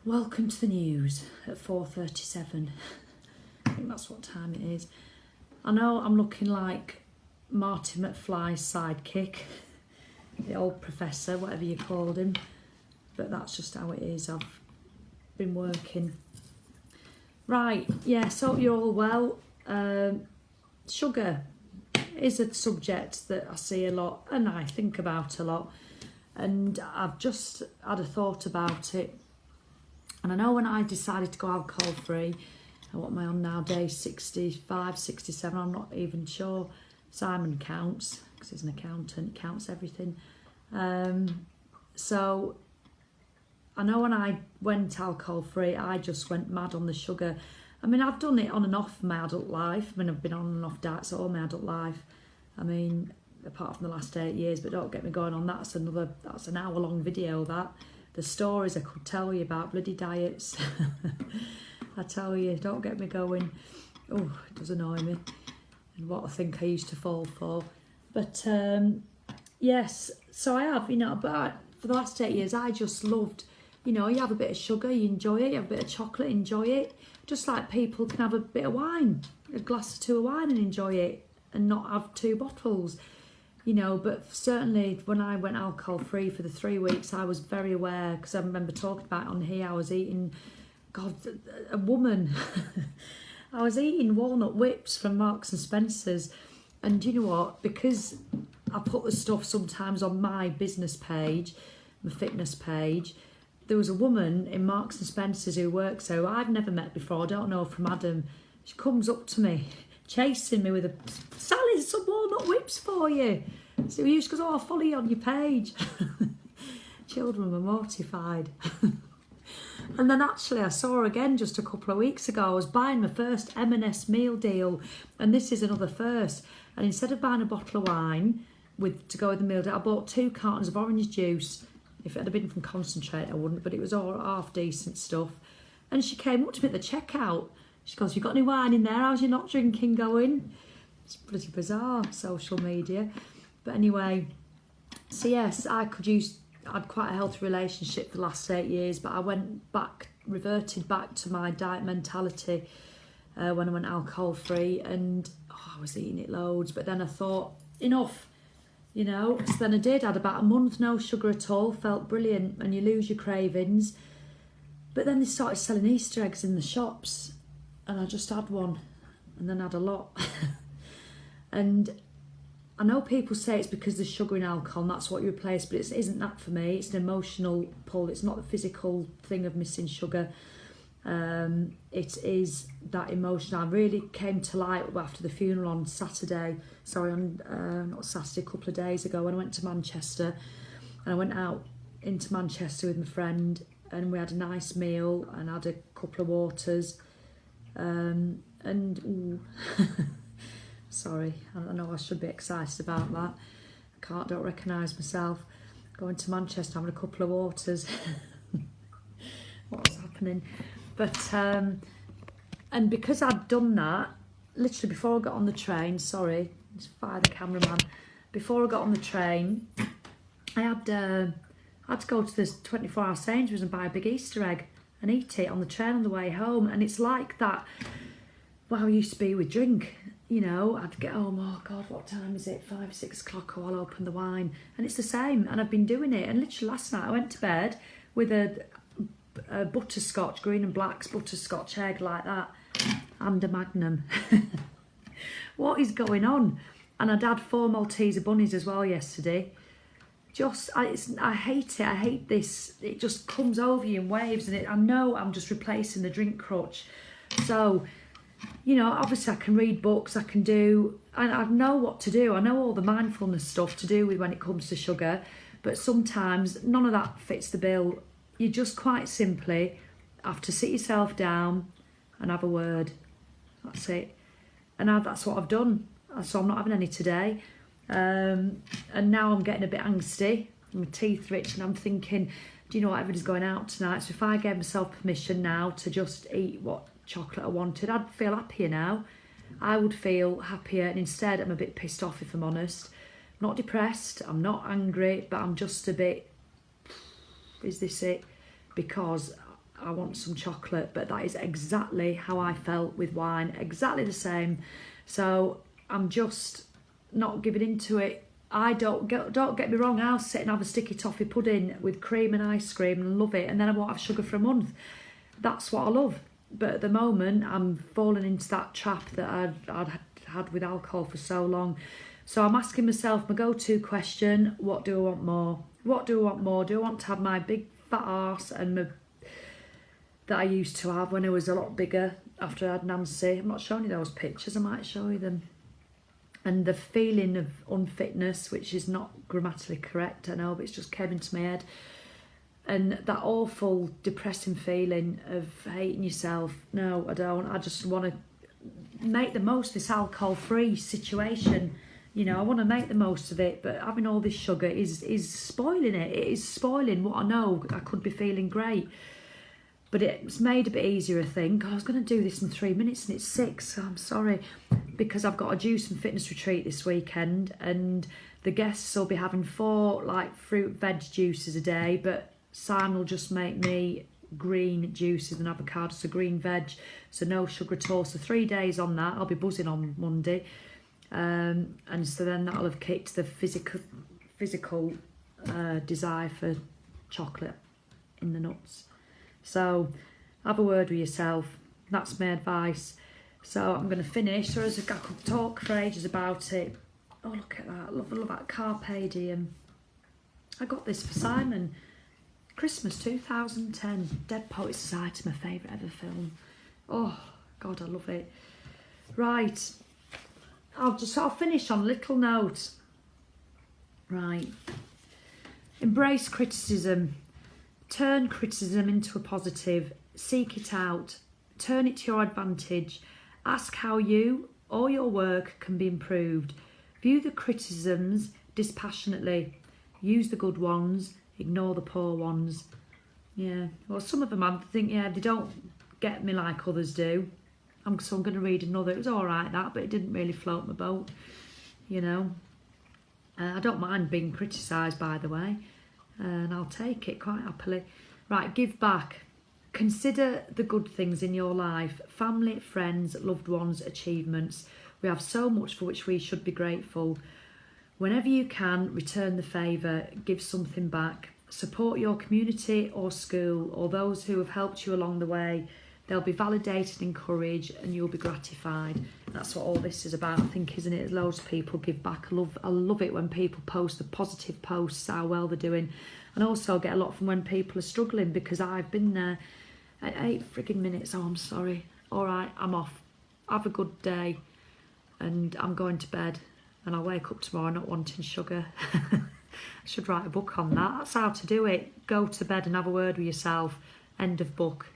Welcome to the news at 4:37. I think that's what time it is. I know I'm looking like Marty McFly's sidekick, the old professor, whatever you called him, but that's just how it is. I've been working. Right, yeah, so you're all well. Sugar is a subject that I see a lot and I think about a lot, and I've just had a thought about it. And I know when I decided to go alcohol free, what am I on now, day 65, 67, I'm not even sure. Simon counts, because he's an accountant, he counts everything. So I know when I went alcohol free, I just went mad on the sugar. I mean, I've done it on and off my adult life. I mean, I've been on and off diets all my adult life. I mean, apart from the last 8 years, but don't get me going on, that's an hour-long video, that. The stories I could tell you about bloody diets. I tell you, don't get me going. Oh, it does annoy me. And what I think I used to fall for. But yes, so I have, but for the last 8 years, I just loved, you have a bit of sugar, you enjoy it. You have a bit of chocolate, enjoy it. Just like people can have a bit of wine, a glass or two of wine and enjoy it and not have 2 bottles. But certainly when I went alcohol free for the 3 weeks, I was very aware, because I remember talking about it on here, I was eating, God, a woman. I was eating walnut whips from Marks and Spencer's, and you know what, because I put the stuff sometimes on my business page, my fitness page, there was a woman in Marks and Spencer's who works there, who I've never met before, I don't know from Adam. She comes up to me, chasing me with a, Sally, there's some walnut whips for you. So she goes, oh, I'll follow you on your page. Children were mortified. And then actually I saw her again just a couple of weeks ago. I was buying my first M&S meal deal, and this is another first. And instead of buying a bottle of wine to go with the meal deal, I bought 2 cartons of orange juice. If it had been from concentrate, I wouldn't, but it was all half decent stuff. And she came up to me at the checkout. She goes, you got any wine in there? How's your not drinking going? It's pretty bizarre, social media. But anyway, so yes, I had quite a healthy relationship for the last 8 years, but I reverted back to my diet mentality when I went alcohol free, and I was eating it loads. But then I thought, enough, So then I had about a month, no sugar at all, felt brilliant, and you lose your cravings. But then they started selling Easter eggs in the shops, and I just had one, and then had a lot. And I know people say it's because there's sugar in alcohol and that's what you replace, but it isn't that for me. It's an emotional pull. It's not the physical thing of missing sugar. It is that emotion. I really came to light after the funeral on Saturday. Not Saturday, a couple of days ago, when I went to Manchester. And I went out into Manchester with my friend, and we had a nice meal and had a couple of waters. Sorry, I know I should be excited about that. Don't recognise myself. Going to Manchester, having a couple of waters. What's happening? But, and because I'd done that, literally before I got on the train, sorry, just fire the cameraman. Before I got on the train, I had to go to this 24-hour Sainsbury's and buy a big Easter egg and eat it on the train on the way home. And it's like that, well, I used to be with drink. I'd get home, oh God, what time is it? 5, 6 o'clock, oh, I'll open the wine. And it's the same, and I've been doing it. And literally last night I went to bed with a butterscotch, green and black's butterscotch egg like that, and a Magnum. What is going on? And I'd had 4 Malteser bunnies as well yesterday. I hate it, I hate this. It just comes over you in waves, and I know I'm just replacing the drink crutch. So, obviously I can read books, I know what to do. I know all the mindfulness stuff to do with when it comes to sugar, but sometimes none of that fits the bill. You just quite simply have to sit yourself down and have a word. That's it. And that's what I've done. So I'm not having any today. And now I'm getting a bit angsty. My teeth are itching, and I'm thinking, do you know what, everybody's going out tonight, so if I gave myself permission now to just eat what chocolate I wanted, I'd feel happier now. I would feel happier, and instead I'm a bit pissed off, if I'm honest. I'm not depressed, I'm not angry, but I'm just a bit, is this it? Because I want some chocolate. But that is exactly how I felt with wine, exactly the same. So I'm just not giving into it. I don't get me wrong, I'll sit and have a sticky toffee pudding with cream and ice cream and love it, and then I won't have sugar for a month. That's what I love. But at the moment, I'm falling into that trap that I'd had with alcohol for so long. So I'm asking myself my go-to question: what do I want more? What do I want more? Do I want to have my big fat arse and that I used to have when I was a lot bigger after I had Nancy? I'm not showing you those pictures. I might show you them. And the feeling of unfitness, which is not grammatically correct, I know, but it's just came into my head. And that awful, depressing feeling of hating yourself. No, I don't. I just want to make the most of this alcohol-free situation. You know, I want to make the most of it, but having all this sugar is spoiling it. It is spoiling what I know. I could be feeling great. But it's made a bit easier, I think. I was going to do this in 3 minutes and it's 6, so I'm sorry. Because I've got a juice and fitness retreat this weekend, and the guests will be having 4 like fruit veg juices a day, but Simon will just make me green juices and avocados, so green veg, so no sugar at all. So 3 days on that. I'll be buzzing on Monday. And so then that'll have kicked the physical desire for chocolate in the nuts. So have a word with yourself. That's my advice. So I'm going to finish, or as I could talk for ages about it. Oh, look at that. Love that Carpe Diem. I got this for Simon. Christmas 2010. Dead Poets Society, my favourite ever film. Oh, God, I love it. Right. I'll finish on a little note. Right. Embrace criticism. Turn criticism into a positive. Seek it out. Turn it to your advantage. Ask how you or your work can be improved. View the criticisms dispassionately. Use the good ones. Ignore the poor ones. Yeah. Well, some of them I think, yeah, they don't get me like others do. So I'm going to read another. It was all right, that, but it didn't really float my boat, you know. I don't mind being criticised, by the way, and I'll take it quite happily. Right, give back. Consider the good things in your life: family, friends, loved ones, achievements. We have so much for which we should be grateful. Whenever you can, return the favour, give something back. Support your community or school or those who have helped you along the way. They'll be validated, encouraged, and you'll be gratified. That's what all this is about, I think, isn't it? Loads of people give back. I love it when people post the positive posts, how well they're doing. And also get a lot from when people are struggling, because I've been there at 8 frigging minutes. Oh, I'm sorry. All right, I'm off. Have a good day. And I'm going to bed. And I'll wake up tomorrow not wanting sugar. I should write a book on that. That's how to do it. Go to bed and have a word with yourself. End of book.